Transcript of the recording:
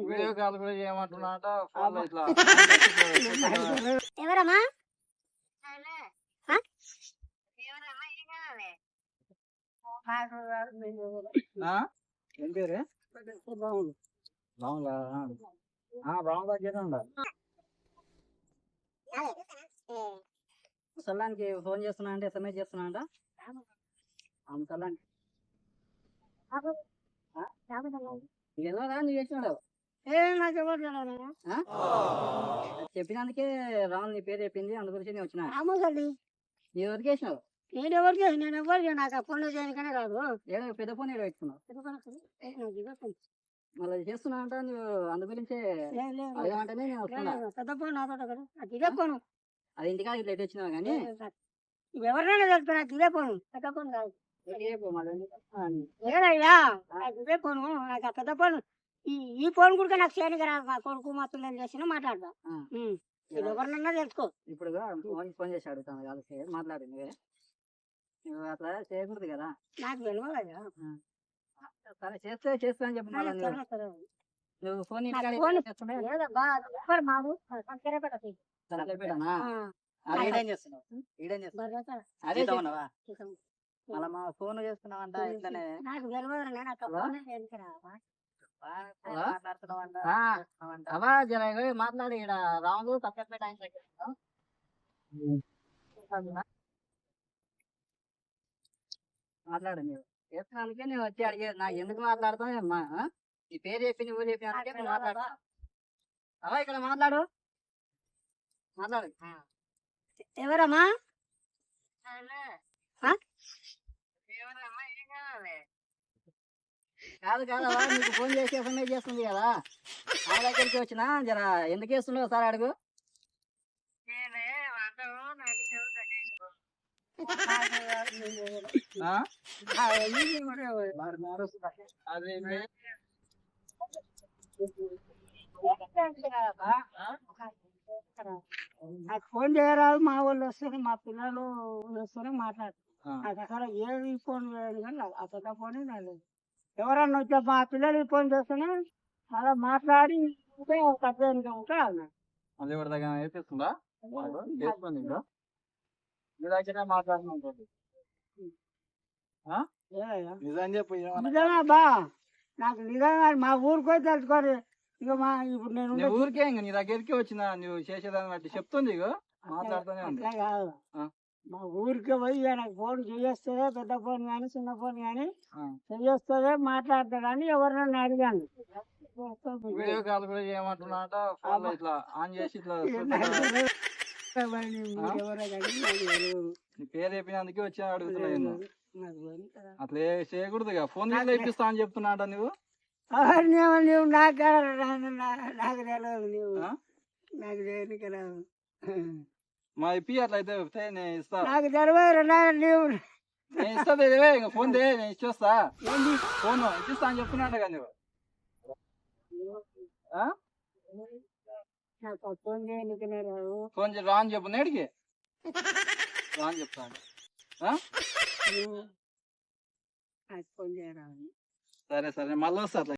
Video call కూడా చేయమంటున్నాట phone ఇట్లా ఎవరమ్మా? ఏం పేరు బాగుందా బాగుందా చేయండి సల్లానికి ఫోన్ చేస్తున్నా అంటే ఎస్ఎంఎస్ చేస్తున్నా అంట సల్లానికి నువ్వు చేసినాడు చెప్పినందుకే రాము నీ పేరు చెప్పింది అందు గురించి నేను వచ్చిన నీ ఎవరికి వేసినావు నేను ఎవరికి నాకు ఫోన్లో చేయడానికనే రాదు. ఏదో పెద్ద ఫోన్ ఏదో పెట్టుకున్నావు మళ్ళీ చేస్తున్నా అంట నువ్వు అందు గురించే అడగమంటేనే నేను వస్తున్నా. పెద్ద ఫోన్ నాతో కదా నాకు ఇదే ఫోను. అది ఇంటికాడ ఇట్లా వచ్చినావు కానీ ఎవరినైనా తెలుసు నాకు ఇదే ఫోను, పెద్ద ఫోన్ కాదు. ఏదయ్యా నాకు ఇదే ఫోను, నాకు పెద్ద ఫోన్. ఈ ఫోన్ కూడా నాకు చేయడానికి రాదు. మా కొడుకు మా పిల్లలు చేసిన మాట్లాడదా ఎవరినన్నా తెలుసుకో. ఇప్పుడు ఫోన్ చేసి అడుగుతాను కాదు మాట్లాడు నువ్వే నువ్వు అట్లా చేయకూడదు కదా. నాకు తెలియదు. సరే చేస్తే చేస్తా అని చెప్పి నువ్వు ఫోన్ ఈడేం చేస్తున్నావు అదే ఉన్నావా మళ్ళా మా ఫోన్ చేసుకున్నావంట ఇట్లనే నాకు తెలియదు. అవా జర మాట్లాడి ఇక్కడ రాము తప్పేట మాట్లాడు నువ్వు చేస్తున్నానికే నేను వచ్చి అడిగేది నాకు ఎందుకు మాట్లాడతావు అమ్మా నీ పేరు చెప్పి నువ్వు చెప్పి అంటే నేను మాట్లాడతా అవా ఇక్కడ మాట్లాడు మాట్లాడు ఎవరమ్మా? కాదు కాదవా నీకు ఫోన్ చేసి ఎస్ఎంఎస్ చేస్తుంది కదా ఆ దగ్గరికి వచ్చినా జర ఎందుకు వేస్తున్నావు సార్ అడుగు. నాకు ఫోన్ చేయరాదు, మా వాళ్ళు వస్తారు మా పిల్లలు వస్తారు మాట్లాడు. నాకు అసలు ఏది ఫోన్ లేదు కానీ ఆ పెద్ద ఫోన్ లేదు. ఎవరన్నా వచ్చా మా పిల్లలు ఫోన్ చేస్తున్నా అలా మాట్లాడి నిజంగా బా నాకు నిజంగా మా ఊరికి పోయి తెలుసుకోరు. ఇక మా ఇప్పుడు నేను ఊరికే ఇంక నీ దగ్గరికి వచ్చిన నువ్వు చేసేదాన్ని బట్టి చెప్తుంది ఇక మాట్లాడుతూనే ఉంది. కాదు మా ఊరికి పోయి నాకు ఫోన్ చేయేస్తుందే పెద్ద ఫోన్ కానీ చిన్న ఫోన్ కానీ చేయేస్తుందే మాట్లాడతాడని ఎవరినైనా అడిగాను. వీడియో కాల్ కూడా చేయమంటున్నాట ఫోన్ ఇట్లా ఆన్ చేసి ఇట్లా నీ పేరు చెప్పినందుకే వచ్చి అడుగుతున్నా. అట్లా చేయకూడదు ఫోన్ ఇట్లా ఇప్పిస్తా అని చెప్తున్నాట నువ్వు. నువ్వు నాకు తెలియదు, నువ్వు నాకు దేనికి రాదు. మా ఇప్పి అట్లా అయితే నేను ఇస్తా. నాకు తెలియదు నువ్వు నేను ఇస్తా ఇంకా ఫోన్ దే నేను ఇచ్చేస్తా. ఫోన్ ఇచ్చిస్తా అని చెప్తున్నాట కదా నువ్వు. ఫోన్ రా అని చెప్పు నేడికి రా అని చెప్తాను. సరే సరే మళ్ళీ వస్తా అట్లా.